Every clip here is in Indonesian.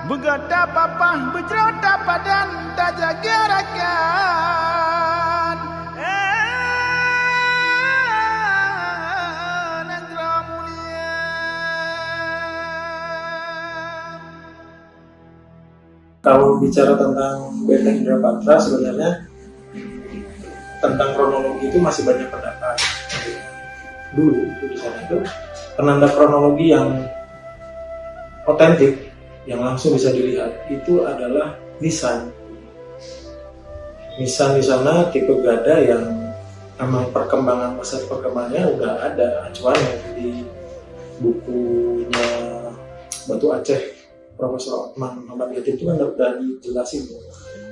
Begada papah berjerota badan tak jagarakan. Negara mulia. Kalau bicara tentang Benteng Indrapatra, sebenarnya tentang kronologi itu masih banyak pendapat. Dulu di sana itu penanda kronologi yang otentik yang langsung bisa dilihat itu adalah nisan. Nisan di sana tipe gada yang memang masa perkembangannya udah ada acuannya di bukunya Batu Aceh Profesor Otman Muhammad Yatim itu kan udah dijelasin.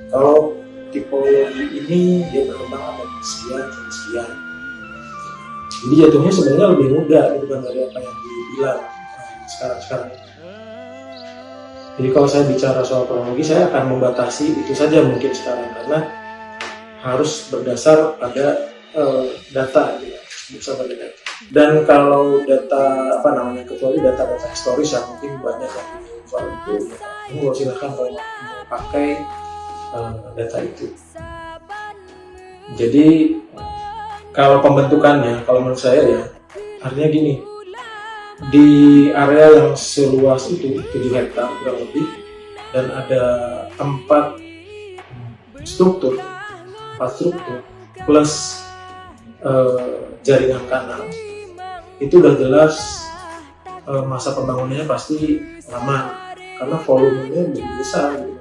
Kalau tipologi ini dia berkembang abad sekian sampai sekian. Jadi jatuhnya sebenarnya lebih mudah gitu kan dari apa yang dibilang sekarang. Jadi kalau saya bicara soal kronologi, saya akan membatasi itu saja mungkin sekarang karena harus berdasar pada data, gitu, berdasar pada data. Dan kalau data kecuali data-data historis yang mungkin banyak yang soal itu, silakan kalau mau pakai data itu. Jadi kalau pembentukannya, kalau menurut saya ya, artinya gini. Di area yang seluas itu 7 hektar kurang lebih dan ada 4 struktur plus jaringan kanal itu udah jelas masa pembangunannya pasti lama karena volumenya lebih besar gitu.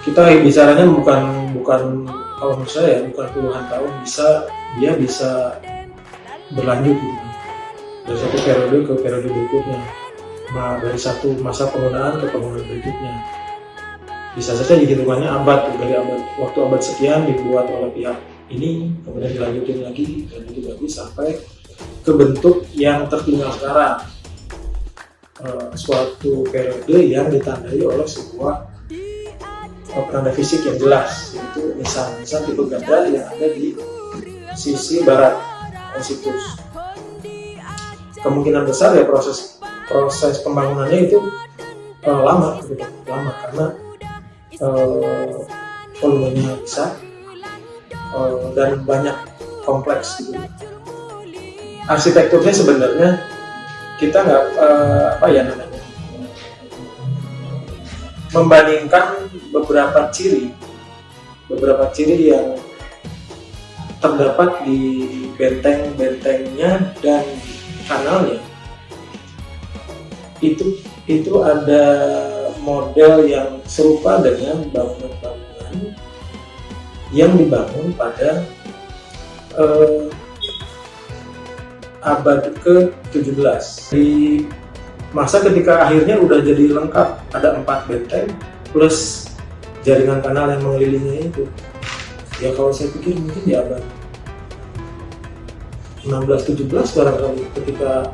Kita bicaranya bukan kalau menurut saya bukan puluhan tahun, dia bisa berlanjut gitu. Dari satu periode ke periode berikutnya, dari satu masa penggunaan ke penggunaan berikutnya. Bisa saja dihitungannya abad, dari waktu abad sekian dibuat oleh pihak ini, kemudian dilanjutin lagi sampai ke bentuk yang tertinggal sekarang. Suatu periode yang ditandai oleh sebuah penanda fisik yang jelas, yaitu nisan tipe gada yang ada di sisi barat situs. Kemungkinan besar ya proses pembangunannya itu lama karena volumenya besar dan banyak kompleks gitu. Arsitekturnya sebenarnya kita nggak membandingkan beberapa ciri yang terdapat di benteng-bentengnya dan kanalnya itu ada model yang serupa dengan bangunan-bangunan yang dibangun pada abad ke-17 di masa ketika akhirnya udah jadi lengkap, ada 4 benteng plus jaringan kanal yang mengelilinginya itu. Ya kalau saya pikir mungkin di abad 16-17 barangkali ketika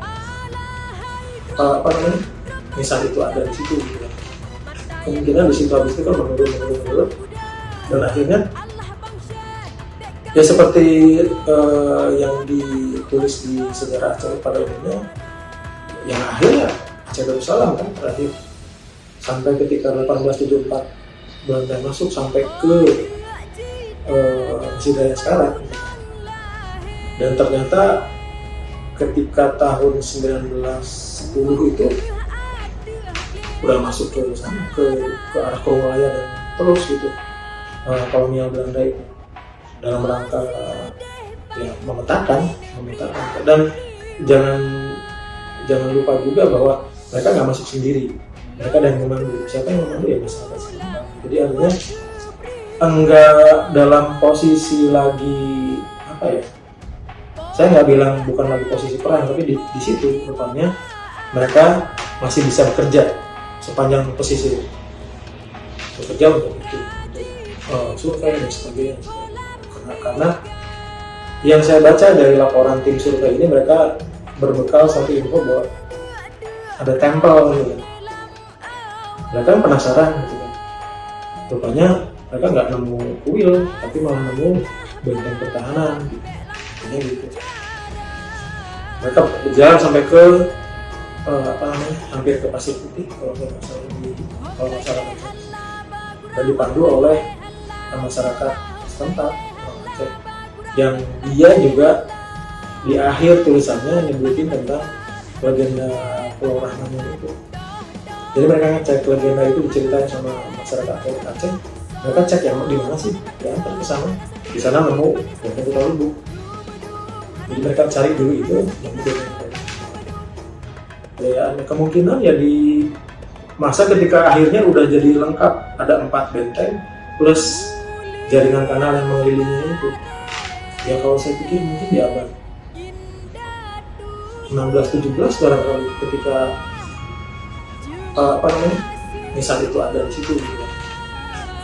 nisan itu ada di situ gitu. Kemungkinan di situ habis itu kan menurun dan akhirnya ya seperti yang ditulis di sejarah Aceh pada umumnya, yang akhirnya Aceh Darussalam kan terakhir sampai ketika 1874 Belanda masuk sampai ke Sidaya sekarang. Dan ternyata ketika tahun 1910 itu udah masuk ke sana ke arah Kongwaya dan terus gitu kolonial Belanda itu dalam rangka ya memetakan dan jangan lupa juga bahwa mereka nggak masuk sendiri, mereka ada yang memandu. Siapa yang memandu ya masyarakat sekitar. Jadi artinya enggak dalam posisi lagi saya nggak bilang bukan lagi posisi perang, tapi di situ rupanya mereka masih bisa bekerja sepanjang pesisir, bekerja untuk survei dan sebagainya. Karena yang saya baca dari laporan tim survei ini, mereka berbekal satu info bahwa ada tempel gitu. Mereka penasaran gitu kan. Rupanya mereka nggak nemu kuil, tapi malah nemu benteng pertahanan gitu. Mereka berjalan sampai ke hampir ke Pasir Putih kalau nggak salah dan dipandu oleh masyarakat setempat orang Aceh, yang dia juga di akhir tulisannya nyebutin tentang legenda Pulau Rahman itu. Jadi mereka ngecek legenda itu diceritain sama masyarakat Aceh. Mereka cek yang di mana sih, diantar ke sana. Di sana nemu Benteng Kota Lubuk. Jadi mereka cari dulu itu yang ya, kemungkinan ya di masa ketika akhirnya udah jadi lengkap, ada 4 benteng plus jaringan kanal yang mengelilinginya itu. Ya kalau saya pikir mungkin di abad 16-17 barangkali ketika misal itu ada di situ gitu.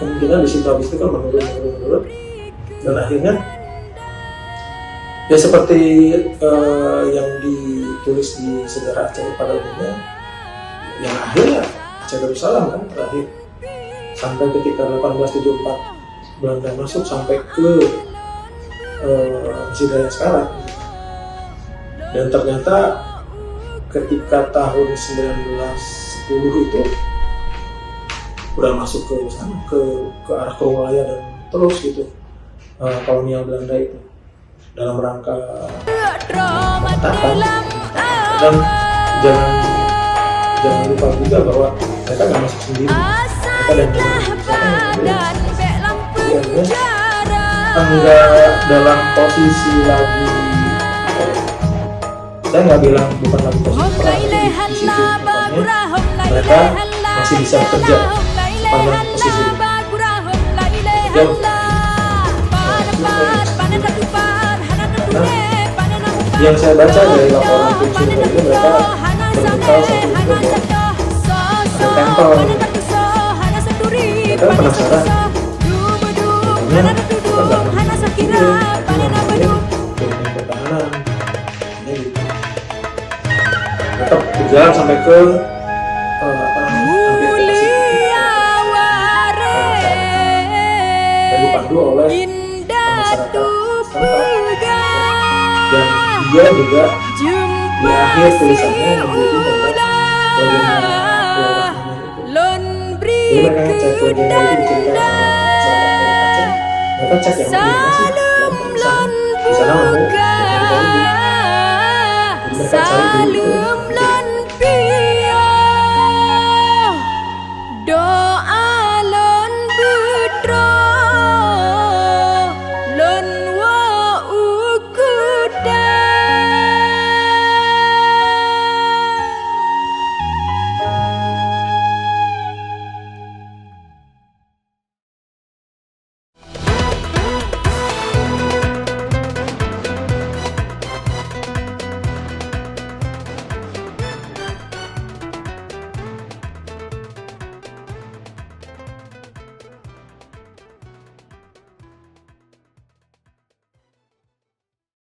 Kemungkinan di situ habis itu kan menurun dan akhirnya ya seperti yang ditulis di sejarah Aceh pada umumnya, yang akhirnya Aceh Darussalam kan terakhir sampai ketika 1874 Belanda masuk sampai ke Mesir Raya sekarang. Dan ternyata ketika tahun 1910 itu udah masuk ke sana, ke arah Kerunglaya dan terus gitu kolonial Belanda itu dalam rangka pemberontakan. Dan jangan lupa juga bahwa mereka nggak masuk sendiri, mereka dan enggak dalam posisi lagi, saya nggak bilang bukan lagi posisi perang di situ, mereka masih bisa bekerja pada posisi itu. Karena yang saya baca dari laporan tim survei itu, mereka menemukan satu bahwa ada tempel. Mereka penasaran, makanya mereka nggak namanya benteng pertahanan. Mereka berjalan sampai ke hampir ke Pasir dan dipandu oleh masyarakat setempat, dan dia juga di akhir tulisannya menunjukkan tentang legenda Pulau Rahman itu. Jadi mereka ngecek legenda itu diceritain sama masyarakat Aceh. Mereka cek yang di mana sih, di sana nemu